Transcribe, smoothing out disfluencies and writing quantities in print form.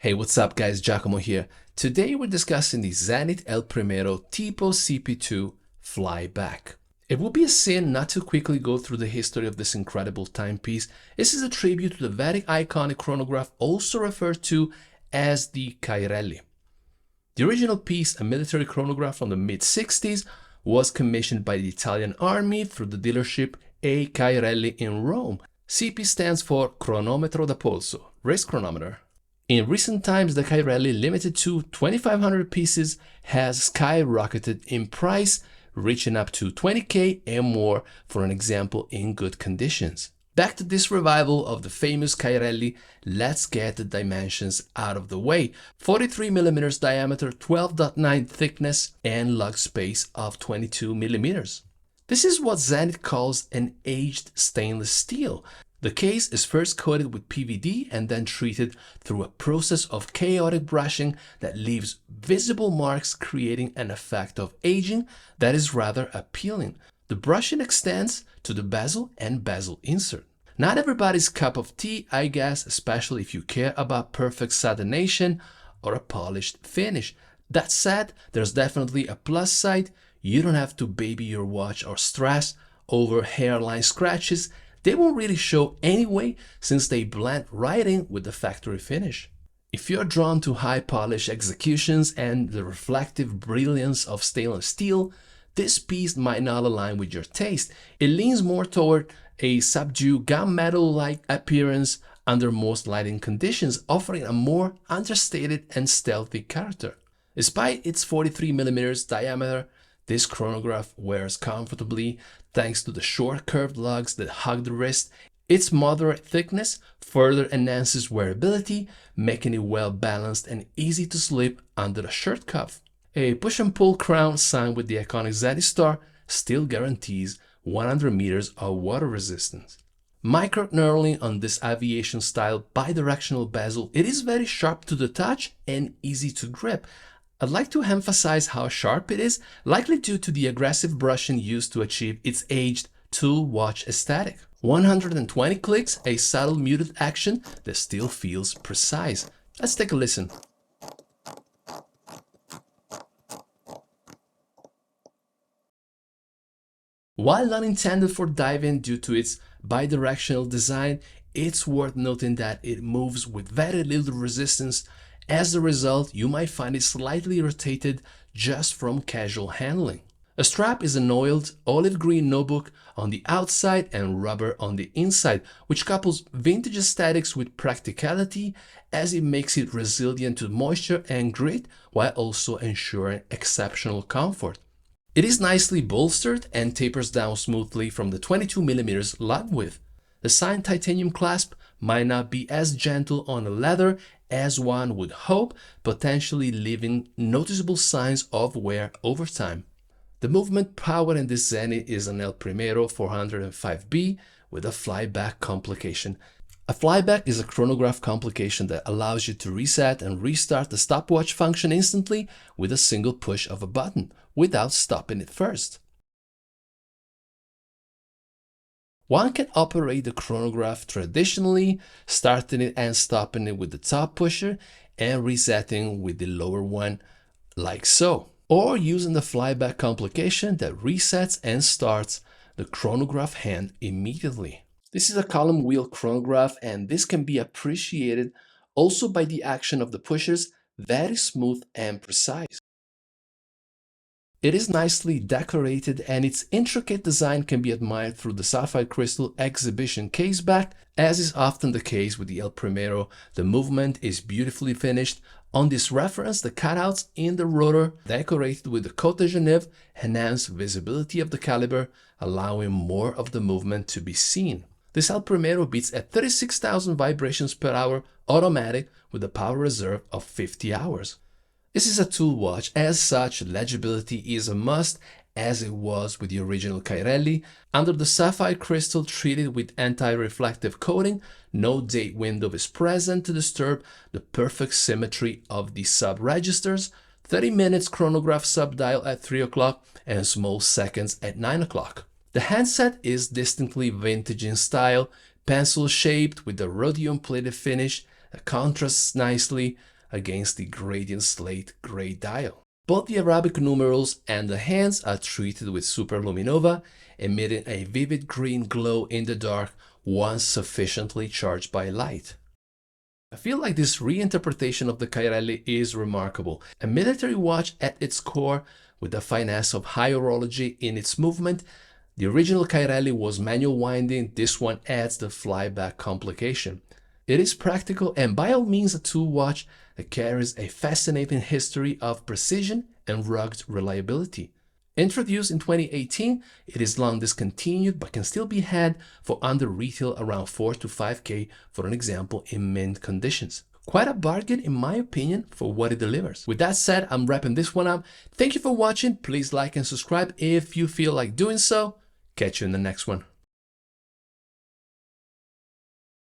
Hey, what's up guys, Giacomo here. Today we're discussing the ZENITH Tipo CP-2 Flyback. It would be a sin not to quickly go through the history of this incredible timepiece. This is a tribute to the very iconic chronograph, also referred to as the Cairelli. The original piece, a military chronograph from the mid-60s, was commissioned by the Italian army through the dealership A. Cairelli in Rome. CP stands for Cronometro da Polso, wrist chronometer. In recent times, the Cairelli, limited to 2,500 pieces, has skyrocketed in price, reaching up to 20K and more for an example in good conditions. Back to this revival of the famous Cairelli, let's get the dimensions out of the way. 43mm diameter, 12.9 thickness, and lug space of 22mm. This is what ZENITH calls an aged stainless steel. The case is first coated with PVD and then treated through a process of chaotic brushing that leaves visible marks, creating an effect of aging that is rather appealing. The brushing extends to the bezel and bezel insert. Not everybody's cup of tea, I guess, especially if you care about perfect satination or a polished finish. That said, there's definitely a plus side. You don't have to baby your watch or stress over hairline scratches. They won't really show anyway, since they blend right in with the factory finish. If you're drawn to high polish executions and the reflective brilliance of stainless steel, this piece might not align with your taste. It leans more toward a subdued gunmetal-like appearance under most lighting conditions, offering a more understated and stealthy character. Despite its 43mm diameter, this chronograph wears comfortably thanks to the short curved lugs that hug the wrist. Its moderate thickness further enhances wearability, making it well balanced and easy to slip under the shirt cuff. A push and pull crown signed with the iconic ZENITH star still guarantees 100 meters of water resistance. Micro knurling on this aviation style bidirectional bezel, it is very sharp to the touch and easy to grip. I'd like to emphasize how sharp it is, likely due to the aggressive brushing used to achieve its aged tool watch aesthetic. 120 clicks, a subtle muted action that still feels precise. Let's take a listen. While not intended for diving due to its bidirectional design, it's worth noting that it moves with very little resistance. As a result, you might find it slightly irritated just from casual handling. A strap is an oiled olive green notebook on the outside and rubber on the inside, which couples vintage aesthetics with practicality as it makes it resilient to moisture and grit while also ensuring exceptional comfort. It is nicely bolstered and tapers down smoothly from the 22mm lug width. The signed titanium clasp might not be as gentle on the leather as one would hope, potentially leaving noticeable signs of wear over time. The movement power in this ZENITH is an El Primero 405B with a flyback complication. A flyback is a chronograph complication that allows you to reset and restart the stopwatch function instantly with a single push of a button, without stopping it first. One can operate the chronograph traditionally, starting it and stopping it with the top pusher and resetting with the lower one, like so. Or using the flyback complication that resets and starts the chronograph hand immediately. This is a column wheel chronograph, and this can be appreciated also by the action of the pushers, very smooth and precise. It is nicely decorated, and its intricate design can be admired through the sapphire crystal exhibition caseback. As is often the case with the El Primero, the movement is beautifully finished. On this reference, the cutouts in the rotor, decorated with the Côte de Genève, enhance visibility of the caliber, allowing more of the movement to be seen. This El Primero beats at 36,000 vibrations per hour automatic with a power reserve of 50 hours. This is a tool watch. As such, legibility is a must, as it was with the original Cairelli. Under the sapphire crystal treated with anti-reflective coating, no date window is present to disturb the perfect symmetry of the sub-registers. 30 minutes chronograph sub-dial at 3 o'clock and small seconds at 9 o'clock. The handset is distinctly vintage in style, pencil-shaped with a rhodium-plated finish It contrasts nicely against the gradient slate gray dial. Both the Arabic numerals and the hands are treated with superluminova, emitting a vivid green glow in the dark once sufficiently charged by light. I feel like this reinterpretation of the Cairelli is remarkable. A military watch at its core, with the finesse of high horology in its movement. The original Cairelli was manual winding, this one adds the flyback complication. It is practical and by all means a tool watch that carries a fascinating history of precision and rugged reliability. Introduced in 2018, it is long discontinued but can still be had for under retail around 4 to 5K for an example in mint conditions. Quite a bargain in my opinion for what it delivers. With that said, I'm wrapping this one up. Thank you for watching. Please like and subscribe if you feel like doing so. Catch you in the next one.